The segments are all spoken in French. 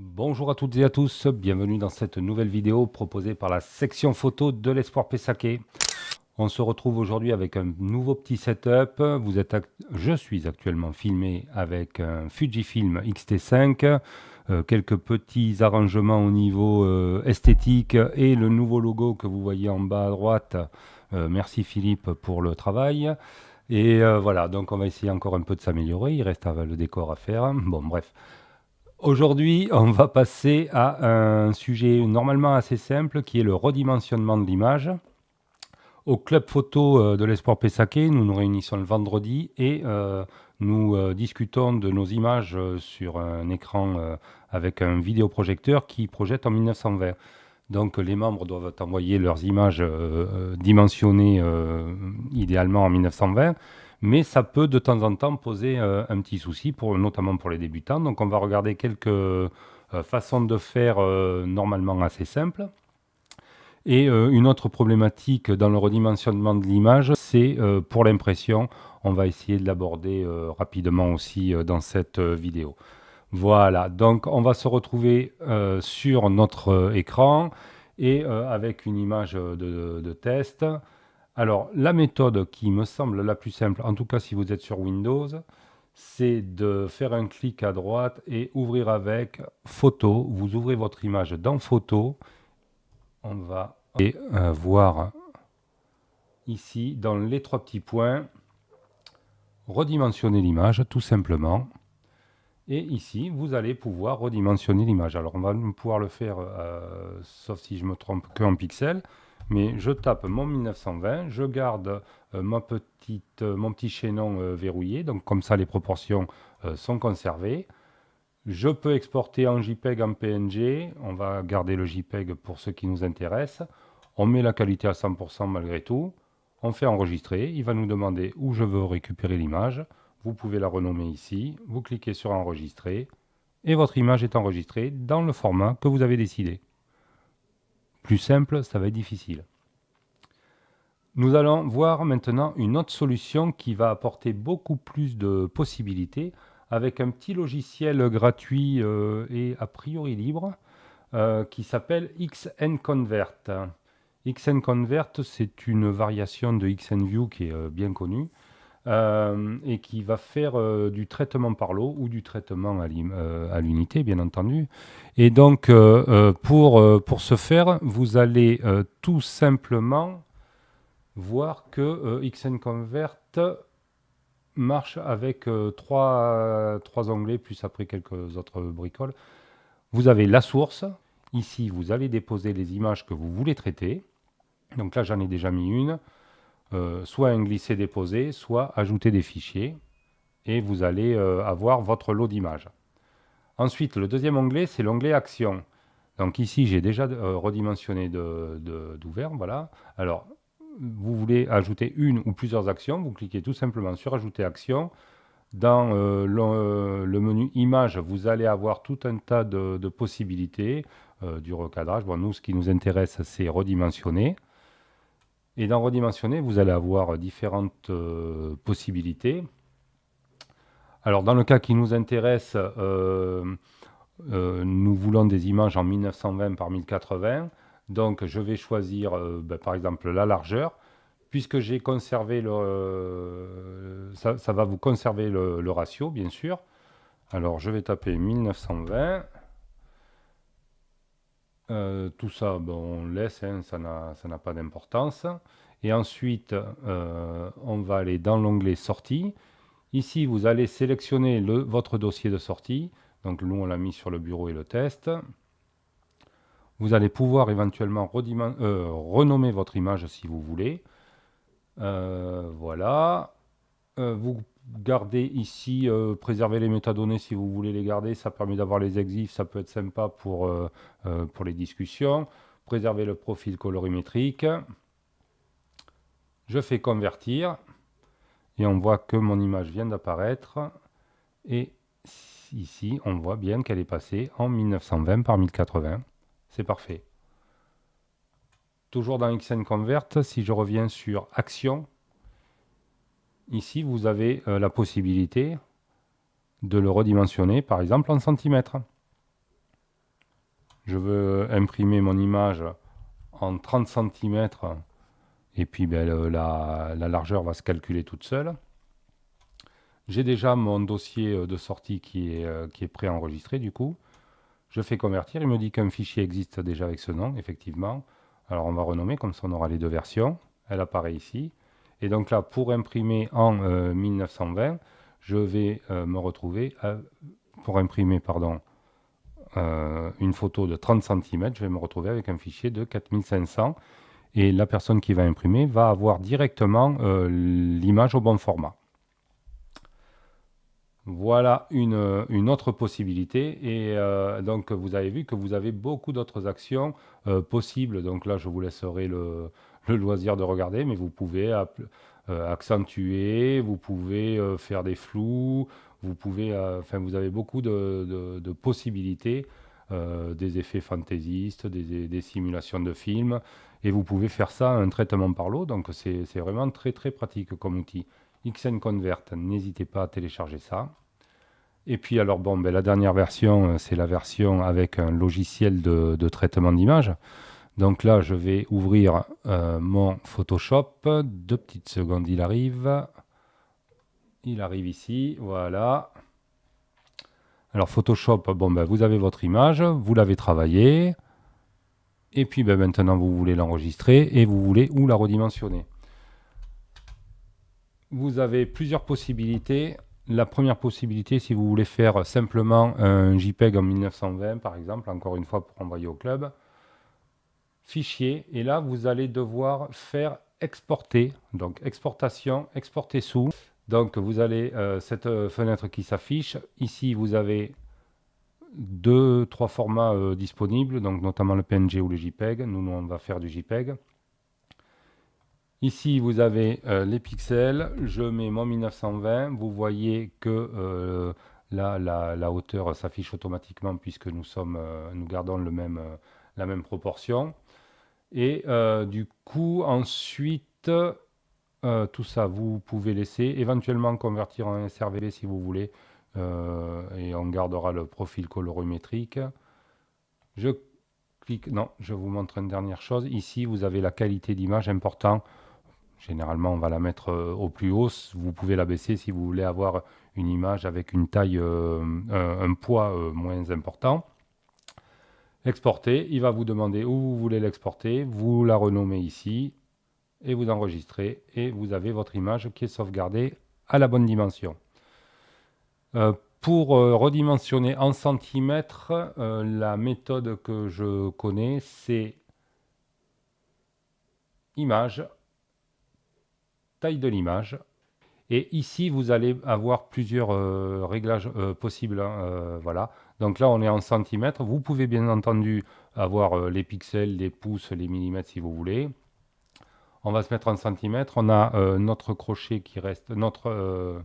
Bonjour à toutes et à tous, bienvenue dans cette nouvelle vidéo proposée par la section photo de l'Espoir Pessaquet. On se retrouve aujourd'hui avec un nouveau petit setup. Je suis actuellement filmé avec un Fujifilm X-T5, quelques petits arrangements au niveau esthétique et le nouveau logo que vous voyez en bas à droite. Merci Philippe pour le travail. Et voilà, donc on va essayer encore un peu de s'améliorer, il reste le décor à faire. Bon bref. Aujourd'hui, on va passer à un sujet normalement assez simple qui est le redimensionnement de l'image. Au club photo de l'Espoir Pessaquet, nous nous réunissons le vendredi et nous discutons de nos images sur un écran avec un vidéoprojecteur qui projette en 1920. Donc les membres doivent envoyer leurs images dimensionnées idéalement en 1920, mais ça peut de temps en temps poser un petit souci, notamment pour les débutants. Donc on va regarder quelques façons de faire normalement assez simples. Et une autre problématique dans le redimensionnement de l'image, c'est pour l'impression. On va essayer de l'aborder rapidement aussi dans cette vidéo. Voilà, donc on va se retrouver sur notre écran et avec une image de test. Alors, la méthode qui me semble la plus simple, en tout cas si vous êtes sur Windows, c'est de faire un clic à droite et ouvrir avec Photo. Vous ouvrez votre image dans Photo. On va voir ici dans les trois petits points, redimensionner l'image tout simplement. Et ici, vous allez pouvoir redimensionner l'image. Alors, on va pouvoir le faire, sauf si je me trompe, que en pixels. Mais je tape mon 1920, je garde mon petit chaînon verrouillé. Donc, comme ça, les proportions sont conservées. Je peux exporter en JPEG, en PNG. On va garder le JPEG pour ceux qui nous intéressent. On met la qualité à 100% malgré tout. On fait enregistrer. Il va nous demander où je veux récupérer l'image. Vous pouvez la renommer ici. Vous cliquez sur enregistrer. Et votre image est enregistrée dans le format que vous avez décidé. Plus simple, ça va être difficile. Nous allons voir maintenant une autre solution qui va apporter beaucoup plus de possibilités avec un petit logiciel gratuit et a priori libre qui s'appelle XNConvert. XNConvert, c'est une variation de XNView qui est bien connue et qui va faire du traitement par l'eau ou du traitement à l'unité, bien entendu. Et donc, pour ce faire, vous allez tout simplement voir que XNConvert marche avec trois onglets, plus après quelques autres bricoles. Vous avez la source. Ici, vous allez déposer les images que vous voulez traiter. Donc là, j'en ai déjà mis une. Soit un glisser-déposer, soit ajouter des fichiers. Et vous allez avoir votre lot d'images. Ensuite, le deuxième onglet, c'est l'onglet Action. Donc ici, j'ai déjà redimensionné d'ouvert. Voilà. Alors, vous voulez ajouter une ou plusieurs actions. Vous cliquez tout simplement sur Ajouter action. Dans le menu Images, vous allez avoir tout un tas de possibilités du recadrage. Bon, nous, ce qui nous intéresse, c'est redimensionner. Et dans redimensionner, vous allez avoir différentes possibilités. Alors, dans le cas qui nous intéresse, nous voulons des images en 1920 par 1080. Donc, je vais choisir, par exemple, la largeur. Puisque j'ai conservé ça va vous conserver le ratio, bien sûr. Alors, je vais taper 1920. Tout ça, bon, on laisse, hein, ça n'a pas d'importance. Et ensuite, on va aller dans l'onglet Sortie. Ici, vous allez sélectionner votre dossier de sortie. Donc, nous, on l'a mis sur le bureau et le test. Vous allez pouvoir éventuellement renommer votre image si vous voulez. Voilà. Vous gardez ici, préserver les métadonnées si vous voulez les garder. Ça permet d'avoir les exifs, ça peut être sympa pour les discussions. Préserver le profil colorimétrique. Je fais convertir. Et on voit que mon image vient d'apparaître. Et ici, on voit bien qu'elle est passée en 1920 par 1080. C'est parfait. Toujours dans XNConvert, si je reviens sur Action, ici vous avez la possibilité de le redimensionner, par exemple en centimètres. je veux imprimer mon image en 30 cm et puis la largeur va se calculer toute seule. J'ai déjà mon dossier de sortie qui est préenregistré du coup. Je fais convertir, il me dit qu'un fichier existe déjà avec ce nom, effectivement. Alors on va renommer, comme ça on aura les deux versions. Elle apparaît ici. Et donc là, pour imprimer en 1920, je vais me retrouver, pour imprimer une photo de 30 cm, je vais me retrouver avec un fichier de 4500. Et la personne qui va imprimer va avoir directement l'image au bon format. Voilà une autre possibilité. Et donc, vous avez vu que vous avez beaucoup d'autres actions possibles. Donc là, je vous laisserai le loisir de regarder, mais vous pouvez accentuer, vous pouvez faire des flous, vous pouvez, enfin, vous avez beaucoup de possibilités, des effets fantaisistes, des simulations de films, et vous pouvez faire ça un traitement par l'eau. Donc, c'est vraiment très très pratique comme outil. XNConvert, n'hésitez pas à télécharger ça. Et puis alors bon, la dernière version, c'est la version avec un logiciel de traitement d'image. Donc là, je vais ouvrir mon Photoshop. 2 petites secondes, il arrive. Il arrive ici, voilà. Alors Photoshop, bon, vous avez votre image, vous l'avez travaillée. Et puis maintenant, vous voulez l'enregistrer et vous voulez ou la redimensionner. Vous avez plusieurs possibilités. La première possibilité, si vous voulez faire simplement un JPEG en 1920, par exemple, encore une fois pour envoyer au club, fichier, et là, vous allez devoir faire exporter, donc exportation, exporter sous. Donc, vous avez cette fenêtre qui s'affiche. Ici, vous avez 2-3 formats disponibles, donc notamment le PNG ou le JPEG. Nous, on va faire du JPEG. Ici, vous avez les pixels. Je mets mon 1920. Vous voyez que la hauteur s'affiche automatiquement puisque nous gardons la même proportion. Et du coup, ensuite, tout ça, vous pouvez laisser éventuellement convertir en sRGB si vous voulez. Et on gardera le profil colorimétrique. Je clique. Non, je vous montre une dernière chose. Ici, vous avez la qualité d'image important. Généralement, on va la mettre au plus haut. Vous pouvez la baisser si vous voulez avoir une image avec une taille, un poids moins important. Exporter, il va vous demander où vous voulez l'exporter. Vous la renommez ici et vous enregistrez. Et vous avez votre image qui est sauvegardée à la bonne dimension. Pour redimensionner en centimètres, la méthode que je connais, c'est image, taille de l'image. Et ici, vous allez avoir plusieurs réglages possibles. Voilà. Donc là, on est en centimètres. Vous pouvez bien entendu avoir les pixels, les pouces, les millimètres si vous voulez. On va se mettre en centimètres. On a notre crochet qui reste, notre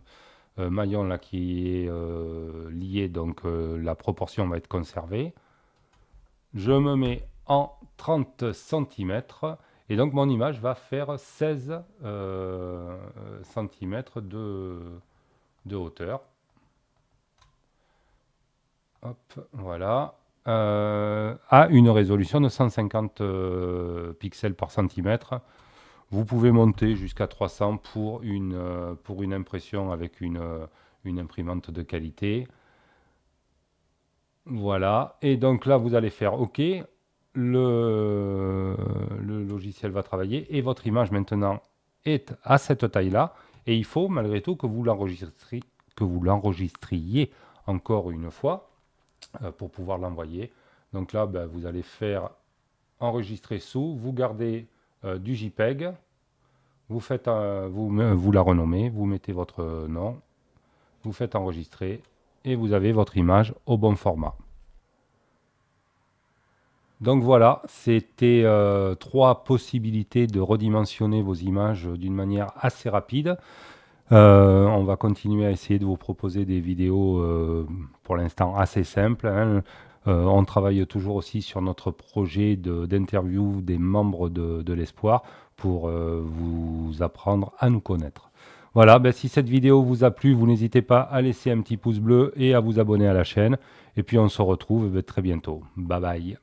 maillon là qui est lié. Donc la proportion va être conservée. Je me mets en 30 cm. Et donc mon image va faire 16 cm de hauteur. Hop, voilà. À une résolution de 150 pixels par centimètre. Vous pouvez monter jusqu'à 300 pour une impression avec une imprimante de qualité. Voilà. Et donc là, vous allez faire OK. Le logiciel va travailler et votre image maintenant est à cette taille-là. Et il faut malgré tout que vous l'enregistriez encore une fois pour pouvoir l'envoyer. Donc là, vous allez faire enregistrer sous, vous gardez du JPEG, vous la renommez, vous mettez votre nom, vous faites enregistrer et vous avez votre image au bon format. Donc voilà, c'était 3 possibilités de redimensionner vos images d'une manière assez rapide. On va continuer à essayer de vous proposer des vidéos pour l'instant assez simples. Hein. On travaille toujours aussi sur notre projet d'interview des membres de l'Espoir pour vous apprendre à nous connaître. Voilà, ben, si cette vidéo vous a plu, vous n'hésitez pas à laisser un petit pouce bleu et à vous abonner à la chaîne. Et puis on se retrouve très bientôt. Bye bye.